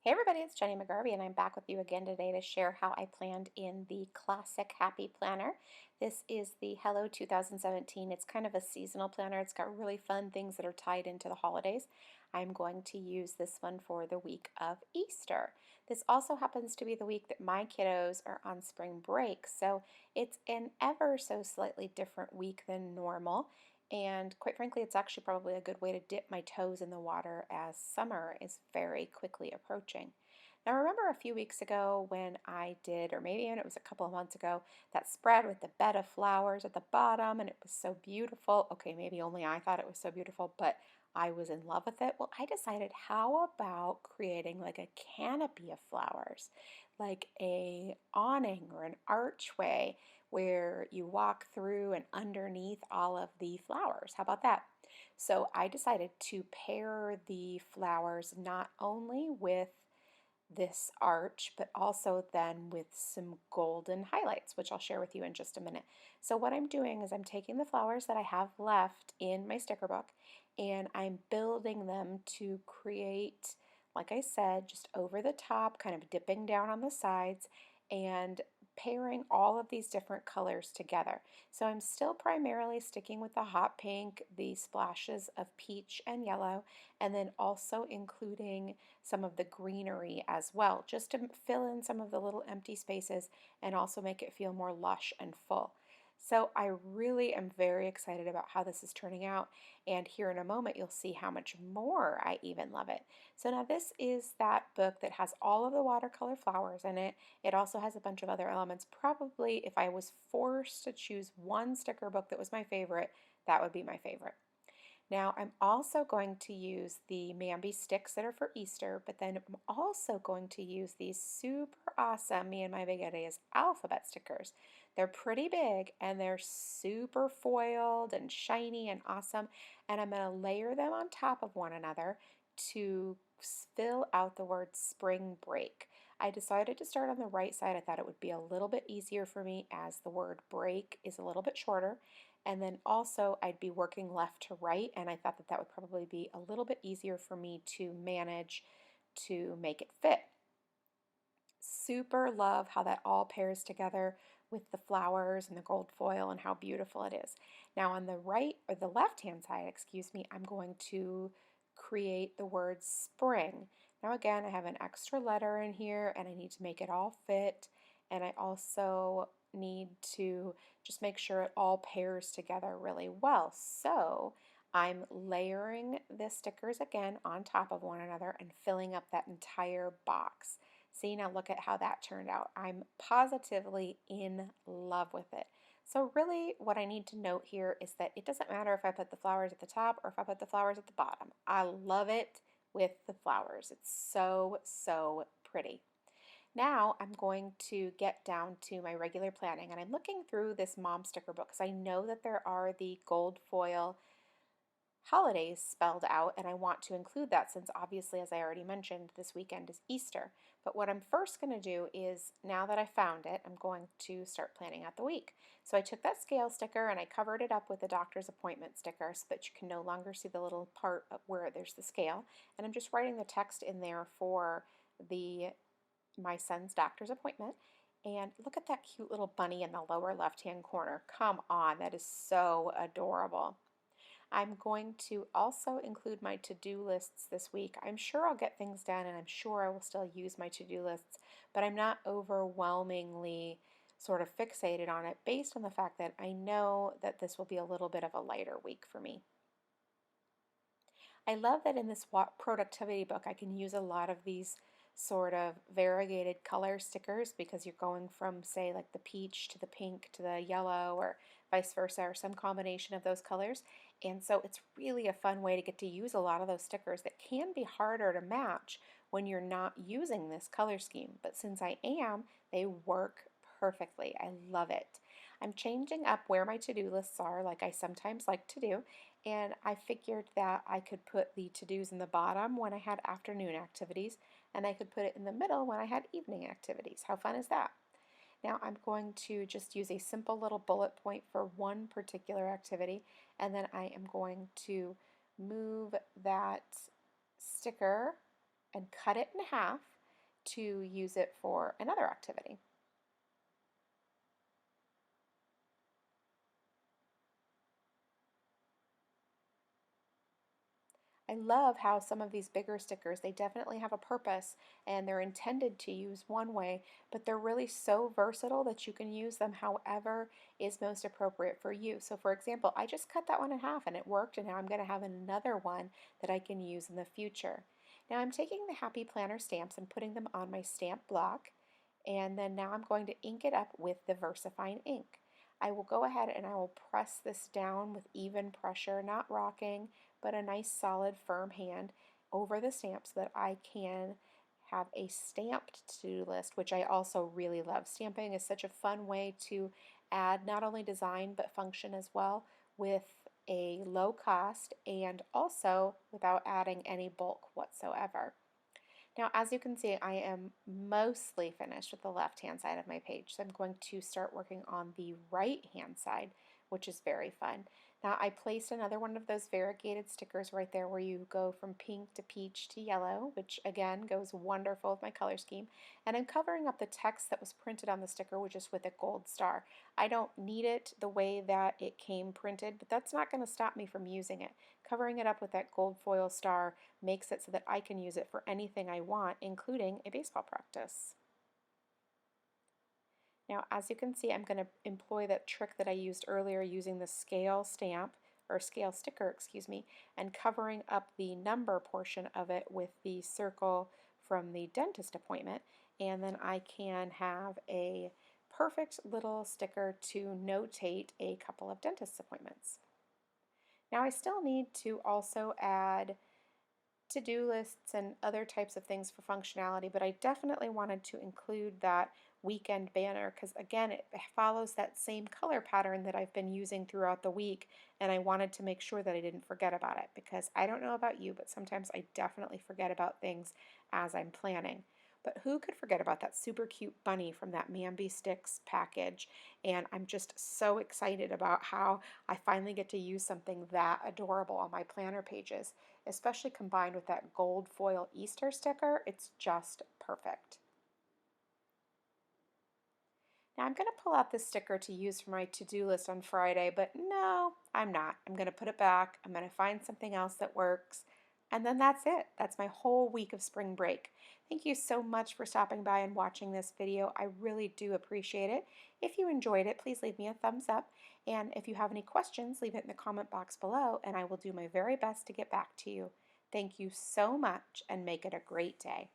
Hey everybody, it's Jenny McGarvey, and I'm back with you again today to share how I planned in the Classic Happy Planner. This is the Hello 2017. It's kind of a seasonal planner. It's got really fun things that are tied into the holidays. I'm going to use this one for the week of Easter. This also happens to be the week that my kiddos are on spring break, so it's an ever so slightly different week than normal. And quite frankly, it's actually probably a good way to dip my toes in the water as summer is very quickly approaching. Now, remember a few weeks ago when I did, or maybe even it was a couple of months ago, that spread with the bed of flowers at the bottom, and it was so beautiful. Okay, maybe only I thought it was so beautiful, but I was in love with it. Well, I decided, how about creating like a canopy of flowers, like a awning or an archway where you walk through and underneath all of the flowers. How about that? So I decided to pair the flowers not only with this arch, but also then with some golden highlights, which I'll share with you in just a minute. So what I'm doing is I'm taking the flowers that I have left in my sticker book and I'm building them to create, like I said, just over the top, kind of dipping down on the sides and pairing all of these different colors together. So I'm still primarily sticking with the hot pink, the splashes of peach and yellow, and then also including some of the greenery as well, just to fill in some of the little empty spaces and also make it feel more lush and full. So I really am very excited about how this is turning out, and here in a moment you'll see how much more I even love it. So now this is that book that has all of the watercolor flowers in it. It also has a bunch of other elements. Probably if I was forced to choose one sticker book that was my favorite, that would be my favorite. Now I'm also going to use the Mambi sticks that are for Easter, but then I'm also going to use these super awesome Me and My Big Ideas alphabet stickers. They're pretty big and they're super foiled and shiny and awesome, and I'm going to layer them on top of one another to fill out the word spring break. I decided to start on the right side. I thought it would be a little bit easier for me as the word break is a little bit shorter. And then also I'd be working left to right, and I thought that that would probably be a little bit easier for me to manage to make it fit. Super love how that all pairs together with the flowers and the gold foil and how beautiful it is. Now on the right or the left hand side, excuse me, I'm going to create the word spring. Now again, I have an extra letter in here and I need to make it all fit, and I also need to just make sure it all pairs together really well. So I'm layering the stickers again on top of one another and filling up that entire box. See, now look at how that turned out. I'm positively in love with it. So really what I need to note here is that it doesn't matter if I put the flowers at the top or if I put the flowers at the bottom. I love it with the flowers. It's so, so pretty. Now I'm going to get down to my regular planning, and I'm looking through this mom sticker book because I know that there are the gold foil holidays spelled out, and I want to include that since obviously, as I already mentioned, this weekend is Easter. But what I'm first going to do is, now that I found it, I'm going to start planning out the week. So I took that scale sticker and I covered it up with a doctor's appointment sticker so that you can no longer see the little part of where there's the scale. And I'm just writing the text in there for the my son's doctor's appointment. And look at that cute little bunny in the lower left-hand corner. Come on, that is so adorable. I'm going to also include my to-do lists this week. I'm sure I'll get things done and I'm sure I will still use my to-do lists, but I'm not overwhelmingly sort of fixated on it based on the fact that I know that this will be a little bit of a lighter week for me. I love that in this productivity book I can use a lot of these sort of variegated color stickers because you're going from, say, like the peach to the pink to the yellow or vice versa, or some combination of those colors. And so it's really a fun way to get to use a lot of those stickers that can be harder to match when you're not using this color scheme. But since I am, they work perfectly. I love it. I'm changing up where my to-do lists are, like I sometimes like to do, and I figured that I could put the to-dos in the bottom when I had afternoon activities, and I could put it in the middle when I had evening activities. How fun is that? Now I'm going to just use a simple little bullet point for one particular activity, and then I am going to move that sticker and cut it in half to use it for another activity. I love how some of these bigger stickers, they definitely have a purpose and they're intended to use one way, but they're really so versatile that you can use them however is most appropriate for you. So for example, I just cut that one in half and it worked, and now I'm going to have another one that I can use in the future. Now I'm taking the Happy Planner stamps and putting them on my stamp block, and then now I'm going to ink it up with the VersaFine ink. I will go ahead and I will press this down with even pressure, not rocking, but a nice solid firm hand over the stamp so that I can have a stamped to-do list, which I also really love. Stamping is such a fun way to add not only design but function as well, with a low cost and also without adding any bulk whatsoever. Now, as you can see, I am mostly finished with the left-hand side of my page, so I'm going to start working on the right-hand side, which is very fun. Now, I placed another one of those variegated stickers right there where you go from pink to peach to yellow, which again goes wonderful with my color scheme. And I'm covering up the text that was printed on the sticker, which is with a gold star. I don't need it the way that it came printed, but that's not going to stop me from using it. Covering it up with that gold foil star makes it so that I can use it for anything I want, including a baseball practice. Now, as you can see, I'm going to employ that trick that I used earlier using the scale stamp, or scale sticker, excuse me, and covering up the number portion of it with the circle from the dentist appointment, and then I can have a perfect little sticker to notate a couple of dentist appointments. Now I still need to also add to-do lists and other types of things for functionality, but I definitely wanted to include that weekend banner because again, it follows that same color pattern that I've been using throughout the week, and I wanted to make sure that I didn't forget about it because I don't know about you, but sometimes I definitely forget about things as I'm planning. But who could forget about that super cute bunny from that Mambi Sticks package? And I'm just so excited about how I finally get to use something that adorable on my planner pages, especially combined with that gold foil Easter sticker. It's just perfect. Now I'm going to pull out this sticker to use for my to-do list on Friday, but no, I'm not. I'm going to put it back. I'm going to find something else that works. And then that's it. That's my whole week of spring break. Thank you so much for stopping by and watching this video. I really do appreciate it. If you enjoyed it, please leave me a thumbs up. And if you have any questions, leave it in the comment box below, and I will do my very best to get back to you. Thank you so much, and make it a great day.